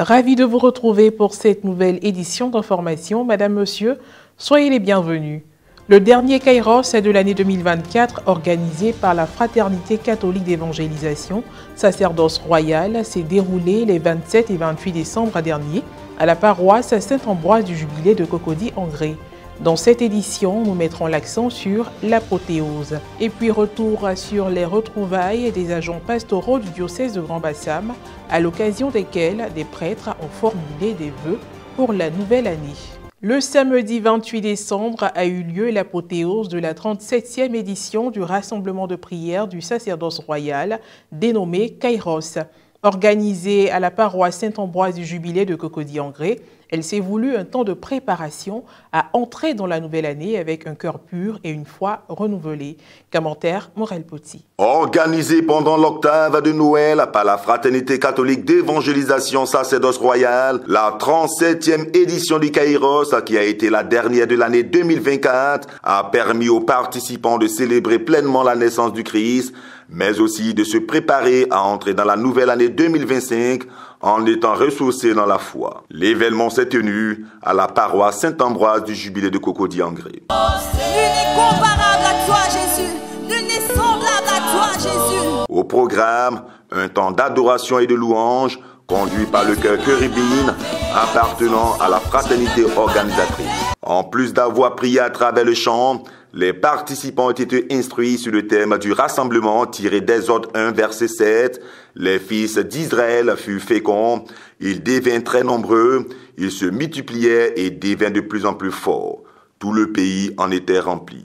Ravi de vous retrouver pour cette nouvelle édition d'information. Madame, Monsieur, soyez les bienvenus. Le dernier Kairos de l'année 2024, organisé par la Fraternité catholique d'évangélisation, sacerdoce royal, s'est déroulé les 27 et 28 décembre dernier à la paroisse Saint-Ambroise du Jubilé de Cocody-en-Grès. Dans cette édition, nous mettrons l'accent sur l'apothéose. Et puis retour sur les retrouvailles des agents pastoraux du diocèse de Grand-Bassam, à l'occasion desquels des prêtres ont formulé des vœux pour la nouvelle année. Le samedi 28 décembre a eu lieu l'apothéose de la 37e édition du rassemblement de prière du sacerdoce royal, dénommé Kairos. Organisée à la paroisse Saint-Ambroise du Jubilé de Cocody-en-Grès, elle s'est voulue un temps de préparation à entrer dans la nouvelle année avec un cœur pur et une foi renouvelée. Commentaire Morel Poti. Organisée pendant l'octave de Noël par la Fraternité catholique d'évangélisation sacerdoce royal, la 37e édition du Kairos, qui a été la dernière de l'année 2024, a permis aux participants de célébrer pleinement la naissance du Christ, mais aussi de se préparer à entrer dans la nouvelle année 2025 en étant ressourcés dans la foi. L'événement s'est tenu à la paroisse Saint-Ambroise du Jubilé de Cocody-en-Grès. Nul n'est comparable à toi, Jésus. Nul n'est semblable à toi, Jésus. Au programme, un temps d'adoration et de louange conduit par le chœur Chérubine appartenant à la fraternité organisatrice. En plus d'avoir prié à travers le chant, les participants ont été instruits sur le thème du rassemblement tiré d'Exode 1, verset 7. Les fils d'Israël furent féconds, ils devinrent très nombreux, ils se multipliaient et devinrent de plus en plus forts. Tout le pays en était rempli.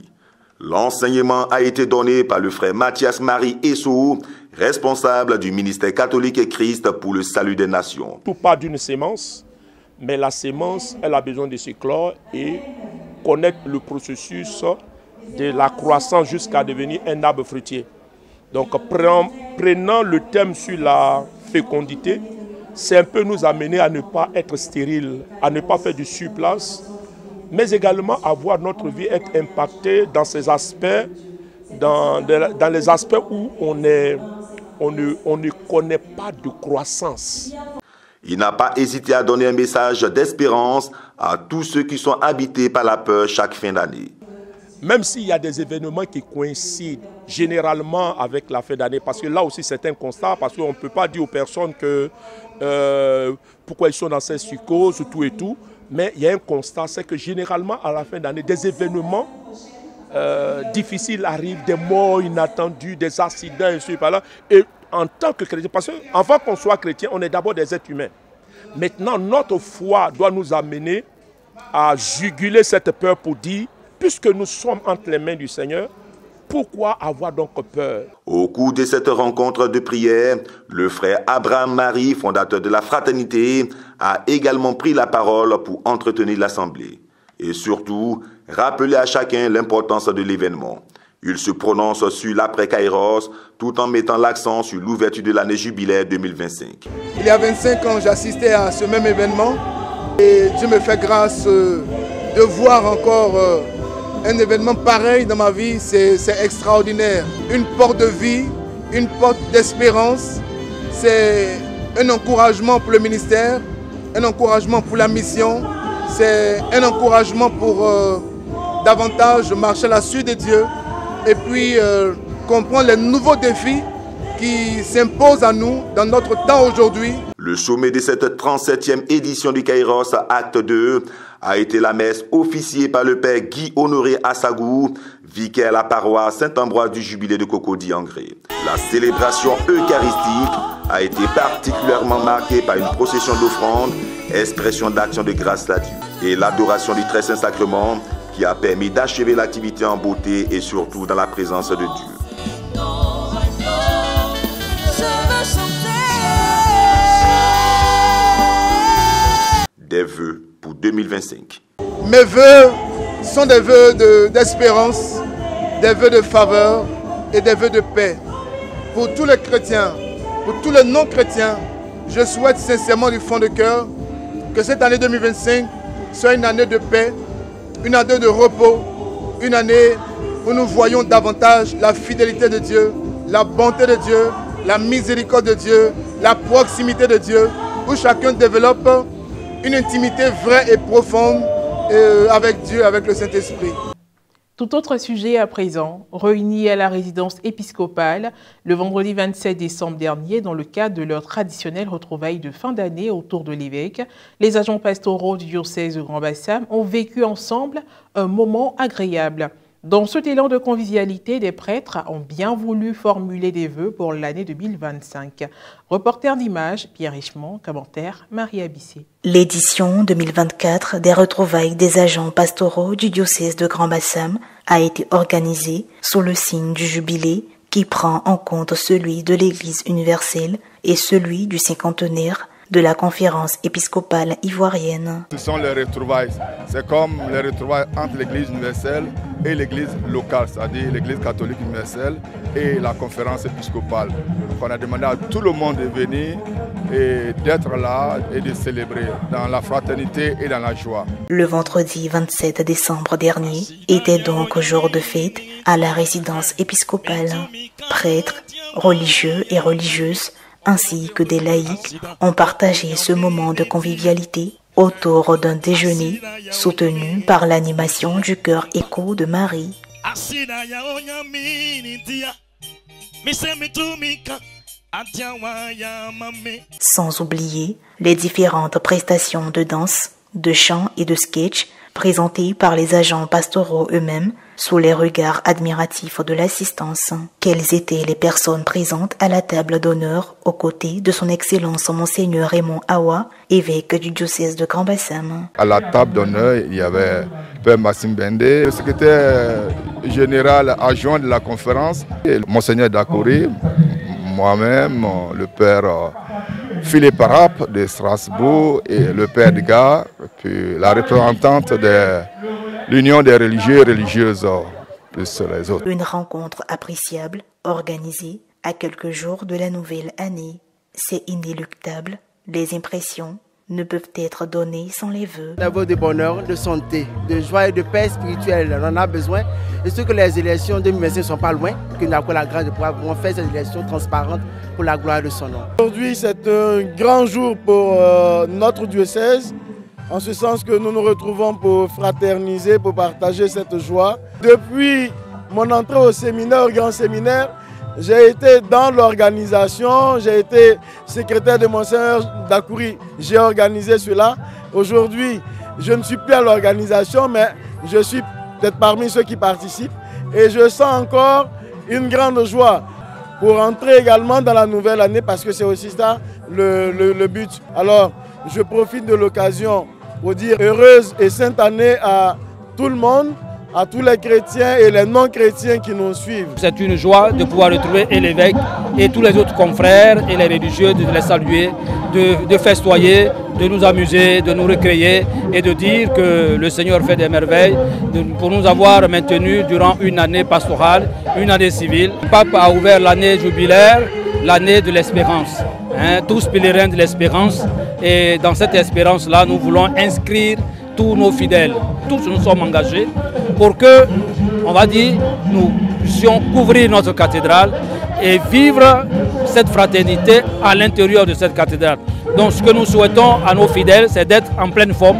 L'enseignement a été donné par le frère Mathias Marie Essou, responsable du ministère catholique et Christ pour le salut des nations. Tout part d'une sémence, mais la sémence, elle a besoin de s'éclore et connaître le processus de la croissance jusqu'à devenir un arbre fruitier. Donc, prenant le thème sur la fécondité, c'est un peu nous amener à ne pas être stérile, à ne pas faire du surplace, mais également à voir notre vie être impactée dans ces aspects, dans les aspects où on ne connaît pas de croissance. Il n'a pas hésité à donner un message d'espérance à tous ceux qui sont habités par la peur chaque fin d'année. Même s'il y a des événements qui coïncident généralement avec la fin d'année, parce que là aussi c'est un constat, parce qu'on ne peut pas dire aux personnes que pourquoi ils sont dans cette psychose, tout et tout, mais il y a un constat, c'est que généralement à la fin d'année, des événements difficiles arrivent, des morts inattendues, des accidents, et ainsi de suite. Et en tant que chrétien, parce qu'avant qu'on soit chrétien, on est d'abord des êtres humains. Maintenant, notre foi doit nous amener à juguler cette peur pour dire, puisque nous sommes entre les mains du Seigneur, pourquoi avoir donc peur? Au cours de cette rencontre de prière, le frère Abraham Marie, fondateur de la fraternité, a également pris la parole pour entretenir l'assemblée. Et surtout, rappeler à chacun l'importance de l'événement. Il se prononce sur l'après-Kairos, tout en mettant l'accent sur l'ouverture de l'année jubilaire 2025. Il y a 25 ans, j'assistais à ce même événement et Dieu me fait grâce de voir encore un événement pareil dans ma vie. C'est extraordinaire. Une porte de vie, une porte d'espérance. C'est un encouragement pour le ministère, un encouragement pour la mission. C'est un encouragement pour davantage marcher à la suite de Dieu et puis comprendre les nouveaux défis qui s'imposent à nous dans notre temps aujourd'hui. Le sommet de cette 37e édition du Kairos, acte 2, a été la messe officiée par le père Guy Honoré Assagou, vicaire à la paroisse Saint-Ambroise du Jubilé de Cocody-en-Grès. La célébration eucharistique a été particulièrement marquée par une procession d'offrandes, expression d'action de grâce à Dieu, et l'adoration du Très Saint Sacrement qui a permis d'achever l'activité en beauté et surtout dans la présence de Dieu. Des vœux pour 2025. Mes vœux sont des vœux d'espérance, des vœux de faveur et des vœux de paix. Pour tous les chrétiens, pour tous les non-chrétiens, je souhaite sincèrement du fond de cœur que cette année 2025 soit une année de paix, une année de repos, une année où nous voyons davantage la fidélité de Dieu, la bonté de Dieu, la miséricorde de Dieu, la proximité de Dieu, où chacun développe une intimité vraie et profonde avec Dieu, avec le Saint-Esprit. Tout autre sujet à présent, réunis à la résidence épiscopale le vendredi 27 décembre dernier dans le cadre de leur traditionnelle retrouvaille de fin d'année autour de l'évêque, les agents pastoraux du diocèse de Grand-Bassam ont vécu ensemble un moment agréable. Dans cet élan de convivialité, des prêtres ont bien voulu formuler des vœux pour l'année 2025. Reporter d'images, Pierre Richemont, commentaire, Marie Abissé. L'édition 2024 des retrouvailles des agents pastoraux du diocèse de Grand-Bassam a été organisée sous le signe du jubilé qui prend en compte celui de l'Église universelle et celui du cinquantenaire de la conférence épiscopale ivoirienne. Ce sont les retrouvailles. C'est comme les retrouvailles entre l'Église universelle et l'Église locale, c'est-à-dire l'Église catholique universelle et la conférence épiscopale. Donc on a demandé à tout le monde de venir et d'être là et de célébrer dans la fraternité et dans la joie. Le vendredi 27 décembre dernier était donc jour de fête à la résidence épiscopale. Prêtres, religieux et religieuses, ainsi que des laïcs ont partagé ce moment de convivialité autour d'un déjeuner soutenu par l'animation du chœur Écho de Marie. Sans oublier les différentes prestations de danse, de chant et de sketch présentées par les agents pastoraux eux-mêmes sous les regards admiratifs de l'assistance. Quelles étaient les personnes présentes à la table d'honneur aux côtés de son Excellence Monseigneur Raymond Awa, évêque du diocèse de Grand-Bassam? À la table d'honneur, il y avait le Père Maxime Bendé, le secrétaire général adjoint de la conférence, et Monseigneur Dakouri, moi-même, le Père Philippe Arape de Strasbourg et le Père Edgar, puis la représentante de l'Union des religieux et religieuses, plus les autres. Une rencontre appréciable, organisée à quelques jours de la nouvelle année. C'est inéluctable, les impressions ne peuvent être données sans les vœux. Des vœux de bonheur, de santé, de joie et de paix spirituelle, on en a besoin. Et ce que les élections 2025 ne sont pas loin, que nous avons la grâce de pouvoir faire ces élections transparentes pour la gloire de son nom. Aujourd'hui, c'est un grand jour pour notre diocèse, en ce sens que nous nous retrouvons pour fraterniser, pour partager cette joie. Depuis mon entrée au séminaire, au grand séminaire, j'ai été dans l'organisation, j'ai été secrétaire de Monseigneur Dakouri, j'ai organisé cela. Aujourd'hui, je ne suis plus à l'organisation, mais je suis peut-être parmi ceux qui participent. Et je sens encore une grande joie pour entrer également dans la nouvelle année, parce que c'est aussi ça le but. Alors, je profite de l'occasion pour dire heureuse et sainte année à tout le monde, à tous les chrétiens et les non-chrétiens qui nous suivent. C'est une joie de pouvoir retrouver l'évêque et tous les autres confrères et les religieux, de les saluer, de festoyer, de nous amuser, de nous recréer et de dire que le Seigneur fait des merveilles pour nous avoir maintenus durant une année pastorale, une année civile. Le pape a ouvert l'année jubilaire, l'année de l'espérance. Tous pèlerins de l'espérance, et dans cette espérance-là, nous voulons inscrire tous nos fidèles. Tous nous sommes engagés pour que, on va dire, nous puissions couvrir notre cathédrale et vivre cette fraternité à l'intérieur de cette cathédrale. Donc ce que nous souhaitons à nos fidèles, c'est d'être en pleine forme,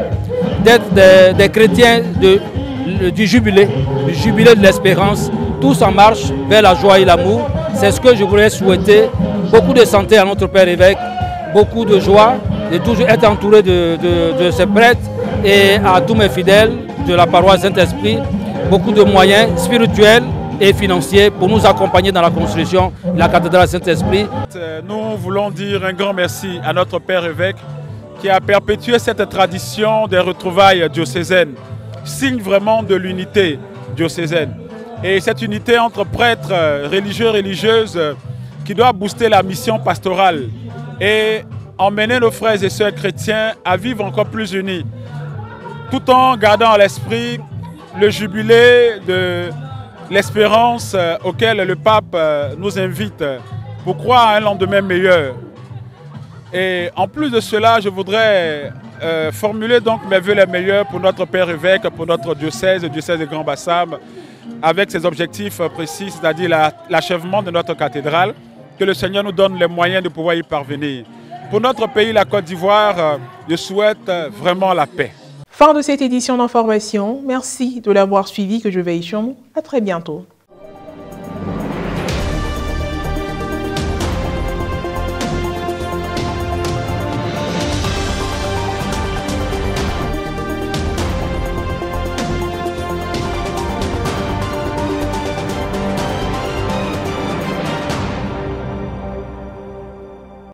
d'être des chrétiens du jubilé de l'espérance, tous en marche vers la joie et l'amour. C'est ce que je voudrais souhaiter. Beaucoup de santé à notre Père évêque, beaucoup de joie, de toujours être entouré de ces prêtres, et à tous mes fidèles de la paroisse Saint-Esprit, beaucoup de moyens spirituels et financiers pour nous accompagner dans la construction de la cathédrale Saint-Esprit. Nous voulons dire un grand merci à notre Père évêque qui a perpétué cette tradition des retrouvailles diocésaines, signe vraiment de l'unité diocésaine. Et cette unité entre prêtres, religieux et religieuses qui doit booster la mission pastorale et emmener nos frères et sœurs chrétiens à vivre encore plus unis, tout en gardant à l'esprit le jubilé de l'espérance auquel le pape nous invite pour croire à un lendemain meilleur. Et en plus de cela, je voudrais formuler donc mes vœux les meilleurs pour notre Père évêque, pour notre diocèse, le diocèse de Grand-Bassam, avec ses objectifs précis, c'est-à-dire l'achèvement de notre cathédrale, que le Seigneur nous donne les moyens de pouvoir y parvenir. Pour notre pays, la Côte d'Ivoire, je souhaite vraiment la paix. Fin de cette édition d'information. Merci de l'avoir suivi, que je veille sur nous. À très bientôt.